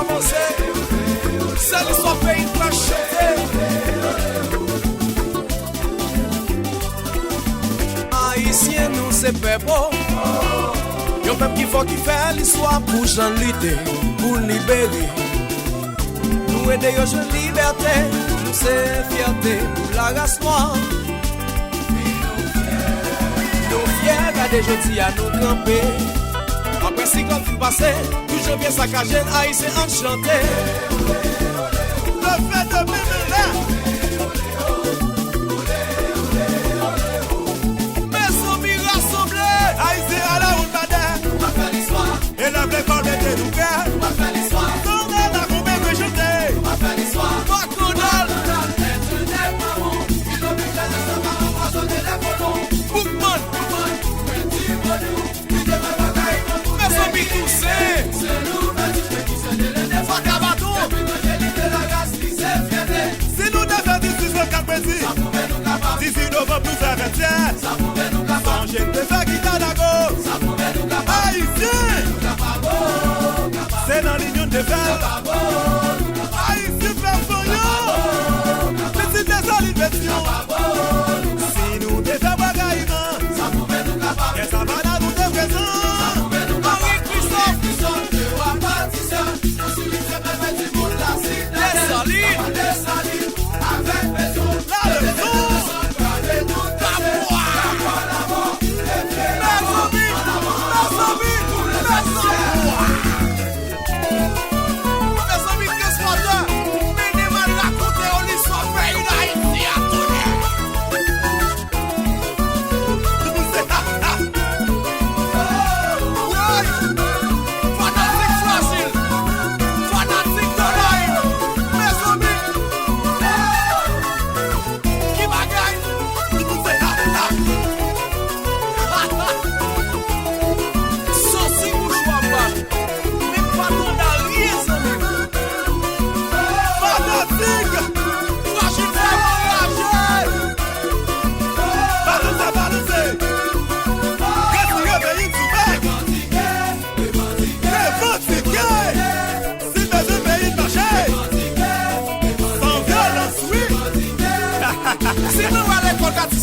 avancer. C'est l'histoire pays qui va chanter. Haïtien nous c'est beau. Yon peuple qui faut qui fait l'histoire pour j'en lutter, pour libérer. Nous aider aux jeunes liberté, nous c'est fierté pour la race noire. Nous fiers, regardez jeudi à nous camper. Après 50 ans passés, toujours bien saccagé, haïtien enchanté. Le fait de vivre là. Mes amis rassemblés, haïtien à la route madame. On va faire l'histoire. Et la blé par les dénouquets. On va faire l'histoire. Ton aide à combien de chanter. On va faire l'histoire. McDonald. Être des parents. Il oblige les enfants à empoisonner les colons. Bookman. Petit bonheur. Mes amis tous c'est nous, mais tu fais qui se délène. Fakabato. Depuis que j'ai libéré la race qui s'est fiernée. Si nous devons dire si c'est qu'un plaisir. Ça pouvait nous capables. Si nous devons nous faire un tiers. Ça pouvait nous capables. Sans j'ai de faire qui t'a d'accord. Ça pouvait nous capables. Haïtien. C'est dans l'union de faire. Haïtien fait soyons. Petit désalination. Si nous devons bagaillement. Ça pouvait nous capables. Et ça va là nous de présent.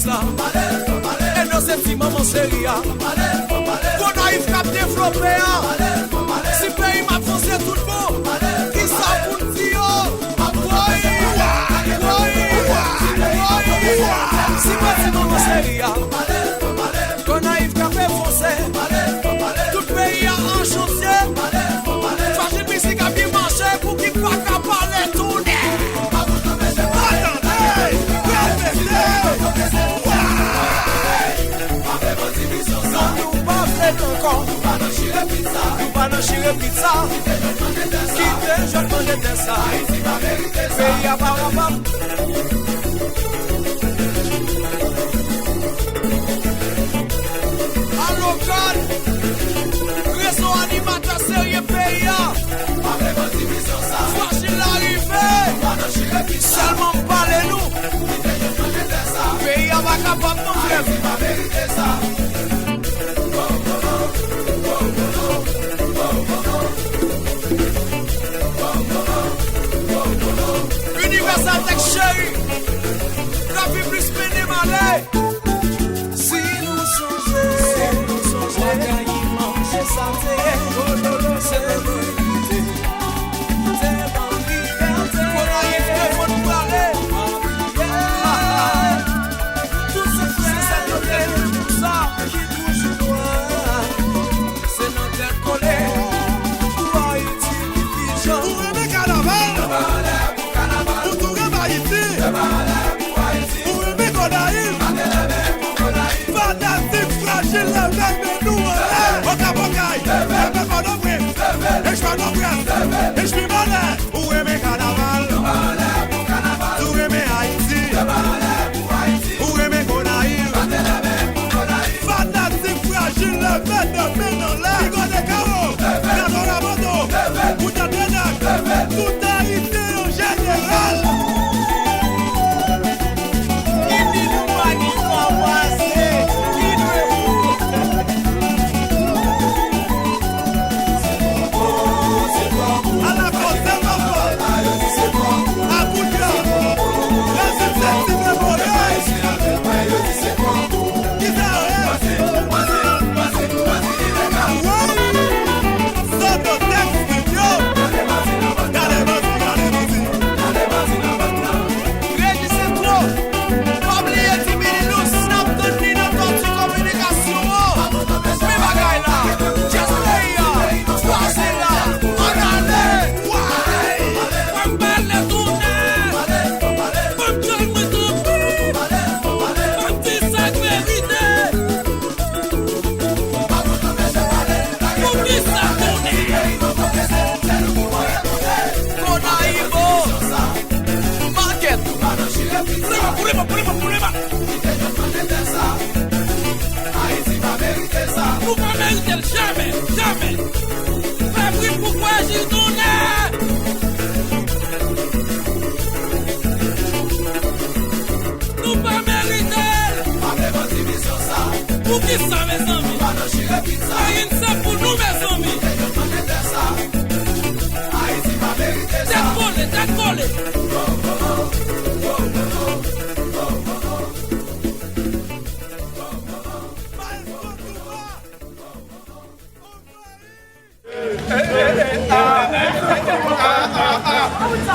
Et nos petits mamans séria. Qu'on arrive cap développer. Si pays m'a foncé tout le monde. Qui ça pour dire? Si petits mamans séria. Qu'on arrive cap défoncer. Tout pays a un chantier. Facile musique a bien marché pour qu'il pas qu'à parler tourner. Nous pas dans chire pizza. Qui te jeune manger de ça. Pays à Barabam. À local. Réseau animateur sérieux pays. Facile l'arrivée. Seulement parlez-nous. Pays à Barabam. Universal Tech Chéri. La vie plus pénémalée. Si nous songeons, bagaillement, c'est ça, c'est la vérité. C'est la liberté. On arrive devant nous parler. Tout ce qui est ça, tout ça qui bouge loin. C'est notre tête collée. Pour Haïti qui pigeon. Pour aimer carnaval. Pour tout aimer Haïti. Pour aimer Konaïm. Fanatique, fragile, avec nous. Boca bocaille. Ebe konobre. Et je konobre. Et je suis malade. Pour aimer carnaval. Pour aimer Haïti. Pour aimer Konaïm. Fanatique, fragile, avec nous. Ligo de Caro. Gado Ramoto. Bouta Benak. Tout Haïti en général. À la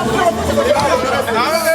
Ah,